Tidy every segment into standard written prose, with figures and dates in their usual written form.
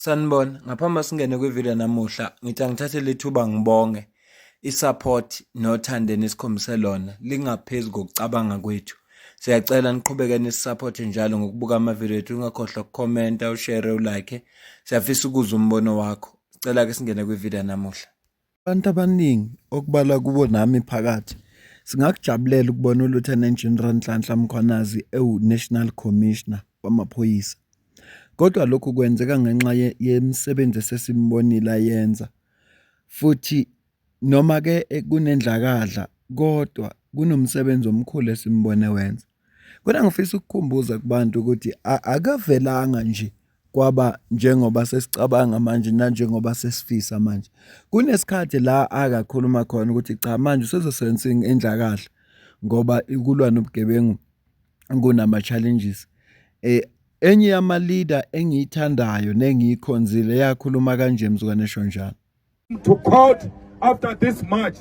Sanibona, ngaphambi singene kwividiyo namuhla, ngithi angithathe lethuba ngibonge i-support nothando enikhombise lona lingaphezu kokucabanga kwethu. Siyacela niqhubeke nisisupport njalo ngokubuka amavidiyo ethu, ungakhohlwa ukukhomenta, ushare, ulike. Siyafisa ukuzwa umbono wakho. Sicela ke singene kwividiyo namuhla. Abantu abaningi okubala kubo nami phakathi singakujabulela ukubona uLieutenant General Nhlanhla Mkhwanazi ewu-National Commissioner wamaphoyisa. Kodwa lokhu kwenzeka ngenxa yemisebenzi esesimbonile ayenza. Futhi noma ke kunendlakadla kodwa kunomsebenzi omkhulu esimbone wenza. Kodwa ngifisa ukukhumbuza kubantu ukuthi akavelanga nje kwaba njengoba sesicabanga manje nanjengoba sesifisa manje. Kunesikhathi la akakhuluma khona ukuthi cha manje usezosebenzisa indlakadla ngoba ikulwa nobugebengu kunama challenges. Enye yama leader engiyithandayo nengiyikhonzile yakhuluma kanje mzukwane Shonjana. To court after this march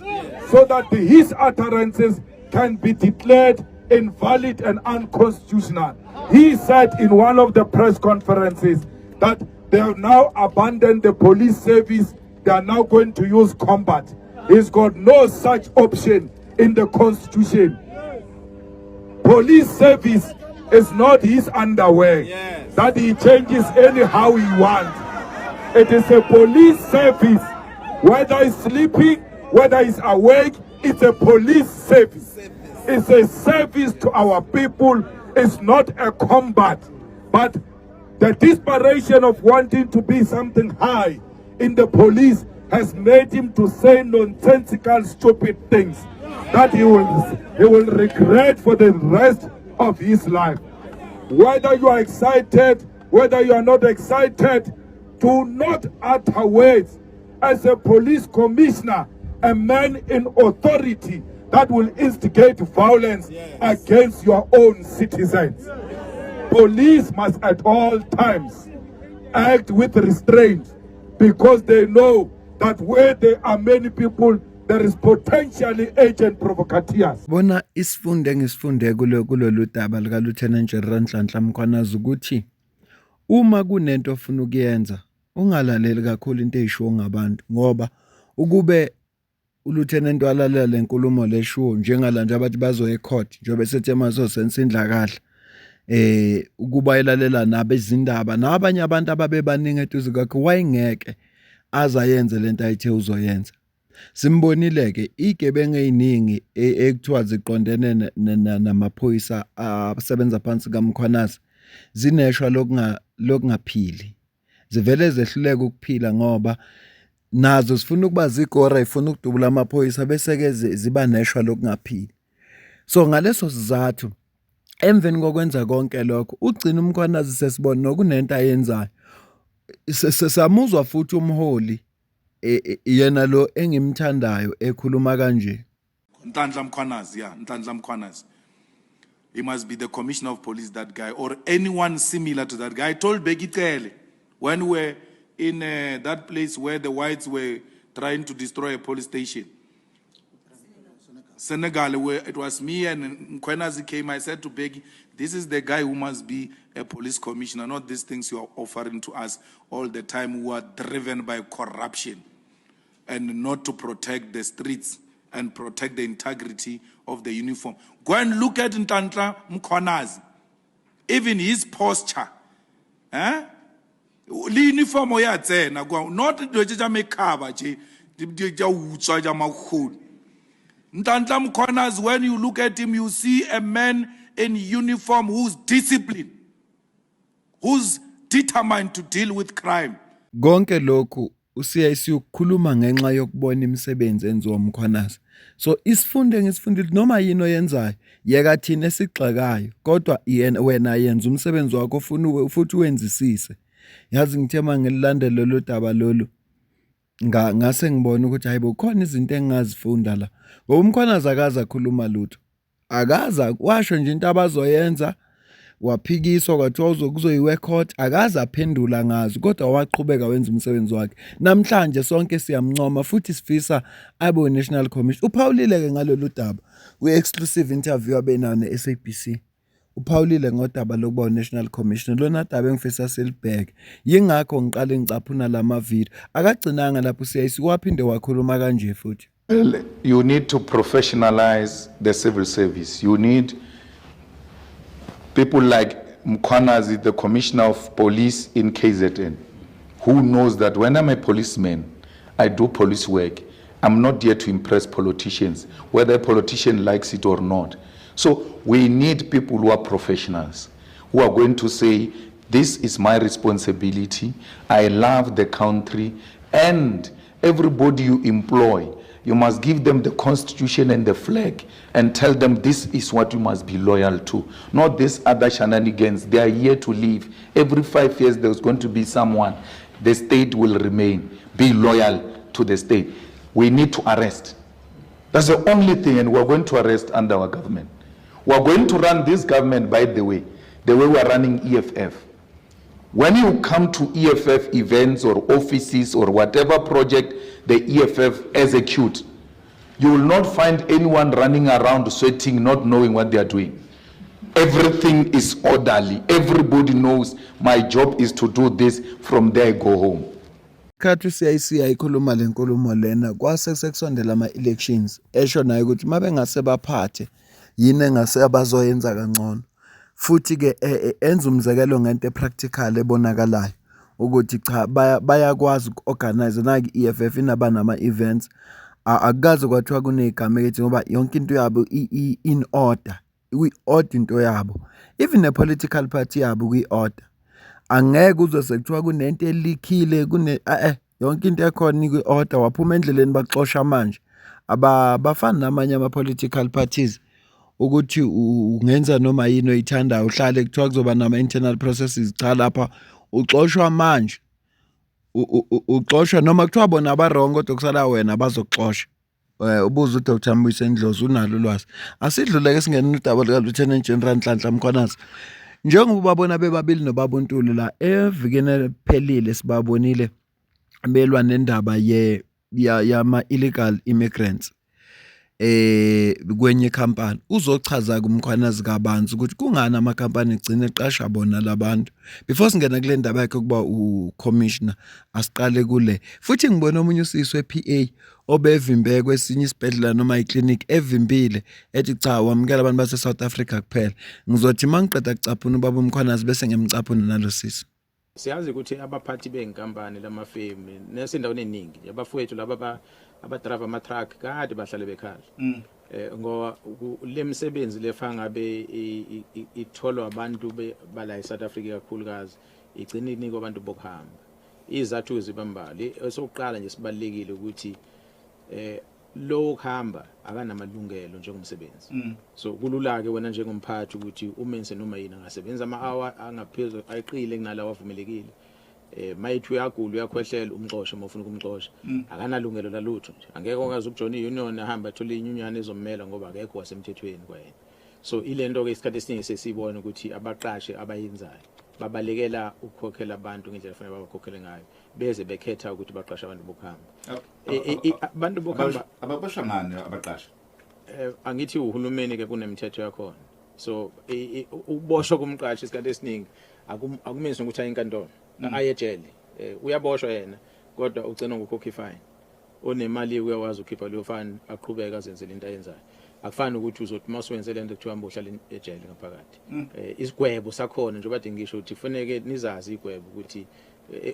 so that his utterances can be declared invalid and unconstitutional. He said in one of the press conferences that they have now abandoned the police service. They are now going to use combat. He's got no such option in the constitution. Police service is not his underwear that he changes anyhow he wants. It is a police service. Whether he's sleeping, whether he's awake, it's a police service. It's a service to our people. It's not a combat. But the desperation of wanting to be something high in the police has made him to say nonsensical, stupid things that he will regret for the rest of his life. Whether you are excited, whether you are not excited, do not utter words as a police commissioner, a man in authority that will instigate violence against your own citizens. Police must at all times act with restraint because they know that where there are many people, there is potentially agent provocateurs. Bona isifunde ngisifunde kulolu daba lika Lieutenant General Nhlanhla Mkhwanazi ukuthi uma kunento ofuna ukuyenza ungalaleli kakhulu into eyishiwo ngabantu ngoba ukube uLieutenant walalela lenkulumo leshiwo njengala nje abathi bazoya ecourt njobe sethe mazosenza indlakadla ukuba ilalela nabezindaba nabanye abantu ababebaningi eduze kwakhe wayengeke azayenze lento ayithe uzoyenza. Simbonile ke igebengu eziningi ekuthiwa ziqondene namaphoyisa asebenza phansi kaMkhwanazi zineshwa lokungaphili. Zivele zehluleka ukuphila ngoba nazo sifuna ukuba zigora ifuna ukudubula amaphoyisa bese ke ziba neshwa lokungaphili. So ngaleso sizathu emveni kokwenza konke lokho ugcina uMkhwanazi sesibona nokunento ayenzayo. Sesamuzwa futhi umholi yena lo engimthandayo ekhuluma kanje. Nhlanhla Mkhwanazi, Nhlanhla Mkhwanazi. He must be the commissioner of police, that guy, or anyone similar to that guy. I told Bheki Cele when we were in that place where the whites were trying to destroy a police station. Senegal, where it was me and Mkhwanazi came, I said to Bheki, this is the guy who must be a police commissioner, not these things you are offering to us all the time who are driven by corruption and not to protect the streets and protect the integrity of the uniform. Go and look at Nhlanhla Mkhwanazi, even his posture. Uniform oyatsena not dojeja mekaba je ja utswa ja makhulu. Nhlanhla Mkhwanazi, when you look at him, you see a man in uniform who's disciplined, who's determined to deal with crime. Konke lokhu usiyaisi ukukhuluma ngenxa yokubona imisebenzi enziwa uMkhwanazi. So isifunde ngisifundile noma yini oyenzayo yeka thina esigxekayo kodwa wena yenza umsebenzi wakho ufuna futhi wenzisise. Yazi ngithema ngililandela lo daba lolu ngase ngibona ukuthi hayibo khona izinto engingazifunda la. Ngoba uMkhwanazi akaza khuluma lutho. Akaza washo nje into abazoyenza waphikiswa kwathiwa kuzoyiwe court akaza aphendula ngazo kodwa waqhubeka wenza umsebenzi wakhe. Namhlanje sonke siyamncoma futhi sifisa abe National Commission. Uphawulile ke ngalolu daba kwi-exclusive interview abenayo neSABC. uphawulile ngodaba lokuba National Commissioner lona daba engifisa silibheke yingakho ngiqale ngicaphuna lama video akagcinanga lapho CIC waphinde wakhuluma kanje futhi. Well, you need to professionalize the civil service. You need people like Mkhwanazi, the Commissioner of Police in KZN, who knows that when I'm a policeman, I do police work. I'm not here to impress politicians, whether a politician likes it or not. So we need people who are professionals, who are going to say, this is my responsibility, I love the country, and everybody you employ, you must give them the constitution and the flag and tell them this is what you must be loyal to. Not this other shenanigans. They are here to live. Every 5 years there's going to be someone. The state will remain. Be loyal to the state. We need to arrest. That's the only thing, and we're going to arrest under our government. We're going to run this government, by the way we're running EFF. When you come to EFF events or offices or whatever project the EFF execute, you will not find anyone running around sweating, not knowing what they are doing. Everything is orderly. Everybody knows my job is to do this, from there I go home. Khathi CIC ayikhuluma lenkulumo lena kwase sekusondela ama-elections esho naye ukuthi mabe ngase baphathe yini engase abazoyenza kangcono futhi ke enza umzekelo ngento epractical ebonakalayo ukuthi cha bayakwazi uku-organize naki EFF inaba nama-events akukaze kwathiwa kunegama ethi ngoba yonke into yabo in order kwi-order into yabo even a political party yabo kwi-order angeke uzwe sekuthiwa kunento elikhile yonke into ekhona ikwi-order waphuma endleleni baxosha manje abafani namanye ama-political parties ukuthi ungenza noma yini oyithandayo uhlale kuthiwa kuzoba nama-internal processes cha lapha uxoshwa manje uxoshwa noma kuthiwa bona abarongo kodwa kusala wena bazokuxosha. Ubuza uDr Mbuyiseni Ndlovu unalo ulwazi asidluleke singena udaba lika Lieutenant General Nhlanhla Mkhwanazi njengoba babona bebabili noBaba uNtuli la evikeni eliphelile sibabonile belwa nendaba yama illegal immigrants kwenye company uzochaza kumkhwanazi kabanzi ukuthi kungani amakhampani egcina eqasha bona labantu before singena kule ndaba yakhe kuba ucommissioner asiqale kule futhi ngibona omunye usisi wePA obevimbe kwesinye isibhedlela noma iclinic evimbile ethi cha wamukela abantu base South Africa kuphela ngizothi mangiqeda kucaphuna ubaba umkhwanazi bese ngiyamcaphuna nalo sisi. Siyazi ukuthi abaphathi benkampani lamafemi nesendaweni eningi abafowethu laba abadrive ama-truck kade bahlale bekhala ngoba le misebenzi lefanga ngabe itholwa abantu bala eSouth Africa kakhulukazi igcina inika abantu bokuhamba izathu zibambali esokuqala nje sibalekile ukuthi lo kuhamba akanamalungelo njengomsebenzi so kulula ke wena njengomphathi ukuthi umenze noma yini angasebenza ama-hour angaphezulu ayiqile kunalawa avumelekile mayithi uyagula uyakhwehlela umxoshe mawufuna ukumxosha akanalungelo lalutho nje angeke ongaze ukujona i-union ahamba athola inyunyana ezomela ngoba akekho wasemthethweni kwayena so ilento ke isikhathi esiningi sesibona ukuthi abaqashe abayenzayo babalekela ukukhokhela abantu ngendlela efanele babakhokhele ngayo beze bekhetha ukuthi baqashe abantu bokuhamba abantu bokuhamba ababasha ngani abaqasha angithi uhulumeni ke kunemithetho yakhona so uboshwa kumqashi isikhathi esiningi akumenzi ukuthi ayinkantolo ayejele uyaboshwa yena kodwa ugcina ngokukhokha ifine onemali uyawazi ukhipha leyo fine aqhubeka azenzele into ayenzayo akufani ukuthi uzothi mawusenze lento kuthiwa mbohlala ejele ngaphakathi isigwebo sakhona nje bade ngisho ukuthi kufanele nizazi igwebo ukuthi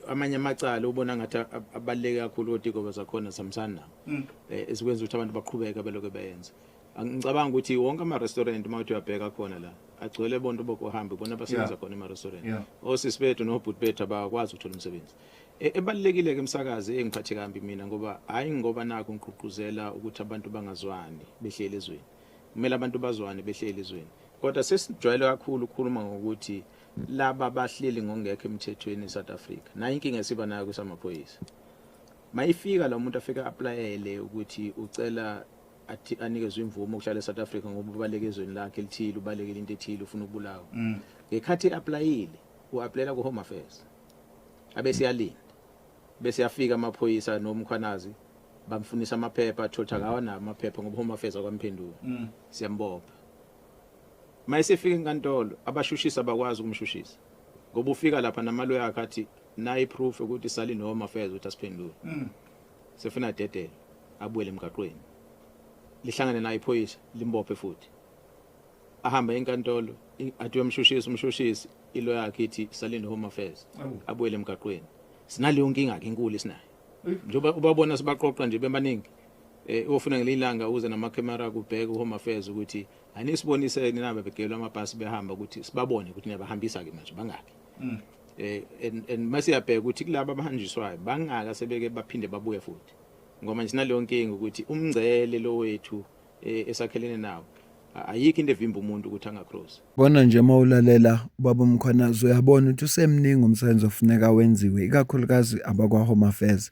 amanye amacala ubona ngathi abaleke kakhulu kodwa zakhona samsana nawo esikwenza ukuthi abantu baqhubeka beloke beyenza ngicabanga ukuthi wonke ama-restaurant mawuthi uyabheka khona la agcwele bonke bokuhamba bona basebenza khona ema-restaurant osisi bethu nobhuti bethu abakwazi ukuthola umsebenzi ebalulekile ke umsakazi engiphathe kambi mina ngoba hayi ngoba nakho ngigqugquzela ukuthi abantu bangazwani behlele ezweni kumele abantu bazwane behlele ezweni kodwa sesijwayele kakhulu ukukhuluma ngokuthi laba bahleli ngongekho emthethweni eSouth Africa nayo inkinga esiba nayo kusamaphoyisa mayifika la umuntu afika applyele ukuthi ucela athi anikezwe imvumo ukuhlala eSouth Africa ngoba ubaleke ezweni lakhe elithile ubalekele into ethile ufuna ukubulawa ngekhathi applyile uapplyela ku Home Affairs abese yalinda bese yafika amaphoyisa nomkhwanazi bamfunisa amaphepha athola akawa amaphepha ngoba Home Affairs akwamphendula siyambopha mayisefika enkantolo abashushisi abakwazi ukumshushisa ngoba ufika lapha namaloya akhe athi nayi proof ukuthi Salini Home Affairs uthi asiphendule sefuna dedele abuyele emgaqweni lihlangane naye iphoyisa limbophe futhi ahamba enkantolo athi umshushisi ilo yakhe ithi Salini Home Affairs abuyele emgaqweni sinaleyo nkinga ke inkulu isinayo njengoba ubabona sibaqoqa nje bemaningi ofuna ngelilanga uze namakhamera kubheka uHome Affairs ukuthi anisibonise ninabe begelwa amabhasi behamba ukuthi sibabone ukuthi niyabahambisa ke manje bangaki and masiyabheka ukuthi kulabo abahanjiswayo bangaka sebeke baphinde babuye futhi ngoba nje sinaleyo nkinga ukuthi umngcele lo wethu esakhelene nawo ayikho into evimba umuntu ukuthi angacross. Bona nje mawulalela ubaba uMkhwanazi uyabona ukuthi usemningi umsebenzi ofuneka wenziwe ikakhulukazi abakwa Home Affairs.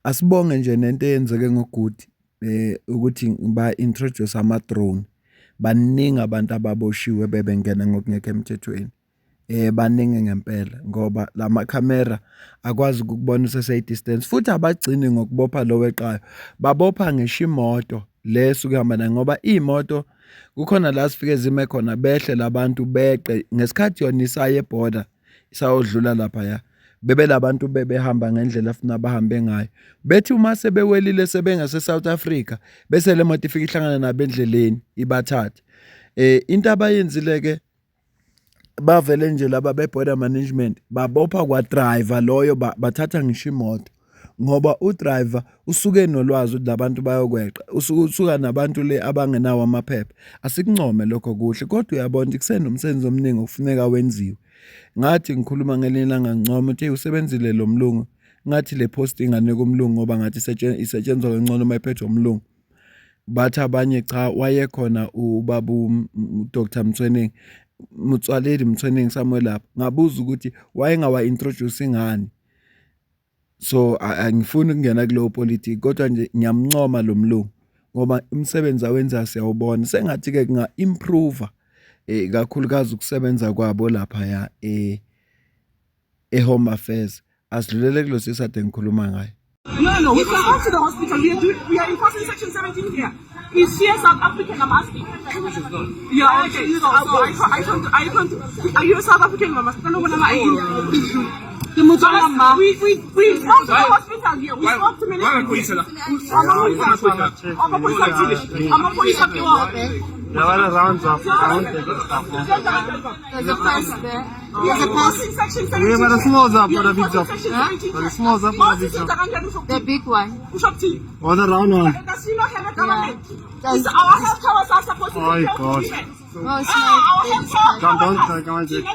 Asibonge nje nento eyenzeke ngogudi ukuthi ba introduce ama drone. Baningi abantu ababoshiwe bebengena ngokungekho emthethweni. Baningi ngempela ngoba lama camera akwazi ukubona usese distance futhi abagcini ngokubopha lo weqayo babopha ngisho imoto leso kuhamba nayo ngoba imoto kukhona la sifike zime khona behle labantu beqe ngesikhathi yona isaye eborder isawodlula lapha ya bebe labantu bebehamba ngendlela afuna bahambe ngayo bethi uma sebewelile sebengase South Africa bese le moto ifika ihlangana nabo endleleni ibathathe into abayenzile ke bavele nje laba be-border management babopha kwa driver loyo bathatha ngisho imoto ngoba udriver usuke nolwazi ukuthi labantu bayokweqa usuka nabantu le abangenawo amaphepha asikuncome lokho kuhle kodwa uyabona ukuthi kusenomsebenzi omningi ofuneka wenziwe ngathi ngikhuluma ngelilanga ngcomo uthi usebenzile lo mlungu ngathi le posting aneke umlungu ngoba ngathi isetshenzwa kangcono mayiphethwe umlungu bathi abanye cha wayekhona ubabu Dr Mthweni Mtswaleli Mthweni Samuel lapha ngabuza ukuthi wayengawa introduce ngani so angifuni ukungena kulo politics kodwa nje ngiyamncoma lo mlungu ngoba umsebenzi awenza siyawubona sengathi ke kunga improve kakhulukazi ukusebenza kwabo lapha ya Home Affairs asidlulele kulo sisade ngikhuluma ngayo. No, we can go to the hospital. We are enforcing Section 17 here. Is she a South African? I'm asking. Yeah, okay. So I can't. Are you a South African, Mama? We spoke to the hospital here. We spoke to minister. I'm a police officer. There were rounds of There's a pass there. There's a pass in Section 17. We were a small zap for a big zap. The small zap for a big zap. The big one. Or the round one. Does she not have a government? Is our health covers are supposed to Oh, be God. No, it's not. Our health covers. Don't try, come on, Jake.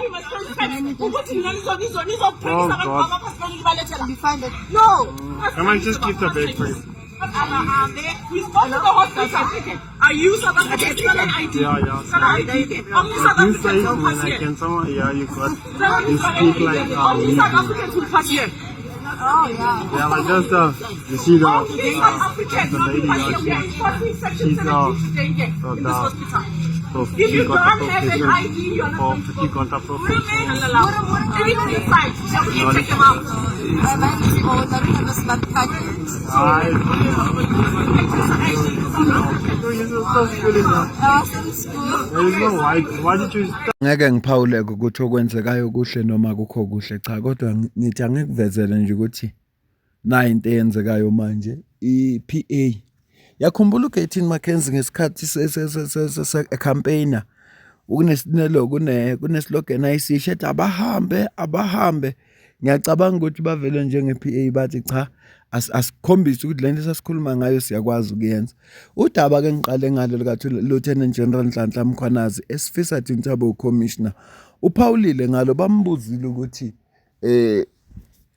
No. Come on, just keep the bag, please. We spoke to the hospital. Are you South African? Yeah. Only South You say Africans will when pass I here. can someone, yeah, you got, you speak like, Only South Africans will pass here. yeah, like just, you see the, Only South Africans the will lady, pass here. We are enforcing Section she's, 17 today here in this hospital. so If you don't have an ID, you're not for going to fatigue contact Even inside, we can check them out. Why did you Ngeke ngiphawuleke ukuthi okwenzekayo kuhle noma akukho kuhle cha kodwa ngithi angikuvezele nje ukuthi na into eyenzekayo manje iPA yakhumbula uGatin Mackenzie ngesikhathi se campaigner ukunesinelo kuneslogan ayisisho ethi abahambe ngiyacabanga ukuthi bavele njengePA bathi cha asikhombisa ukuthi lento sasikhuluma ngayo siyakwazi ukuyenza udaba ke ngiqale ngalo lika Lieutenant General Nhlanhla Mkhwanazi esifisa Thintabo Commissioner uPaulile ngalo bambuzile ukuthi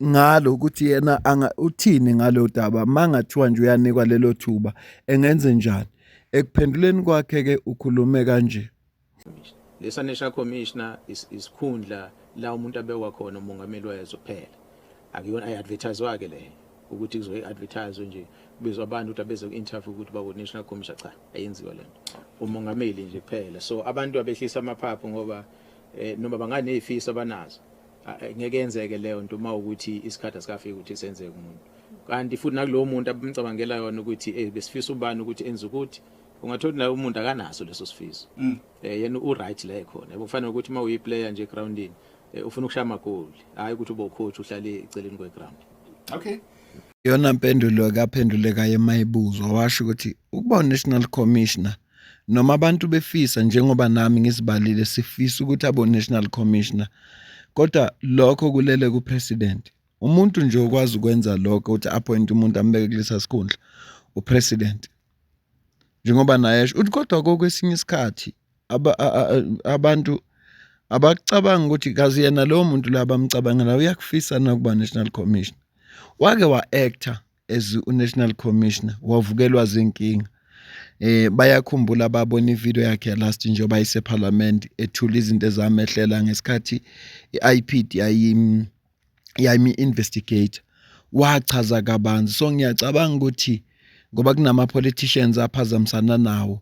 ngalo ukuthi yena uthini ngalo daba mangathiwa nje uyanikwa lelo thuba engenze njani ekuphenduleni kwakhe ke ukhulume kanje lesa National Commissioner isikhundla la umuntu abekwa khona umongameli wezwe kuphela akuyona ayadvertise wake le ukuthi kuzoyi advertise nje kubizwa abantu ukuthi abeze ku-interview ukuthi bawo National Commissioner cha ayenziwa lento umongameli nje kuphela so abantu abehlisa amaphaphu ngoba noma banganezifisa abanazo ngeke yenzeke leyo nto uma ukuthi isikhathi asikafiki ukuthi senzeke umuntu kanti futhi nakulowo muntu abamcabangela yona ukuthi besifisa ubani ukuthi enze ukuthi ungathola la umuntu akanaso leso sifiso yena u-right la ekhona yabo kufanele ukuthi uma uyi-player nje groundini ufuna ukushaya amagoli hayi ukuthi ube ucoach uhlale eceleni kwe-ground. Okay. Yona mpendulo kaphenduleka emayibuzo washo ukuthi ukuba national commissioner noma abantu befisa njengoba nami ngisibalile sifisa ukuthi abo national commissioner kodwa lokho kulele ku president. Umuntu nje okwazi ukwenza lokho ukuthi appoint umuntu ambeke kulesa sikhundla upresident. Njengoba naye uthi kodwa kokwesinye isikhathi abantu abacabanga ukuthi kazi yena lo muntu labamcabangela uyakufisa na kuba national commissioner. Wake wa-actor as u-national commissioner wavukelwa zinkinga bayakhumbula babona ivideo yakhe last nje bayise parliament ethula izinto ezamehlela ngesikhathi i-IPD yami investigator wachaza kabanzi. So ngiyacabanga ukuthi ngoba kunama politicians aphazamisana nawo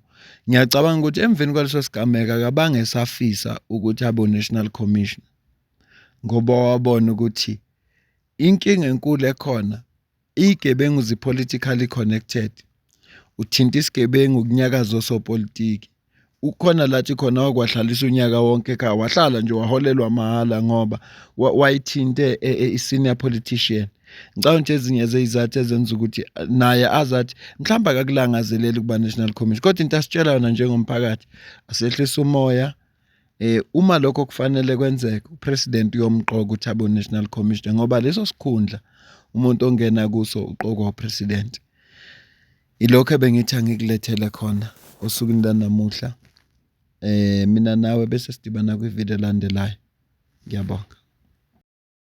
ngiyacabanga ukuthi emveni kwaleso sigameka kabange safisa ukuthi abe national commissioner ngoba wabona ukuthi inkinga enkulu ekhona igebengu zi politically connected uthinta isigebengu kunyakazo sopolitiki ukhona lathi khona wakwahlalisa unyaka wonke ekhaya wahlala nje waholelwa mahala ngoba wayithinte i-senior politician. Ngicabanga nje ezinye zezizathu ezenza ukuthi naye azathi mhlawumbe akakulangazeleli kuba national commission kodwa into asitshela yona njengomphakathi asehlisa umoya. Uma lokho kufanele kwenzeke upresident uyomqoka ukuthi abe national commissioner ngoba leso sikhundla umuntu ongena kuso uqokwa upresident. Ilokho bengithi angikulethele khona osukwini lanamuhla mina nawe bese sidibana kwivideo elandelayo. Ngiyabonga.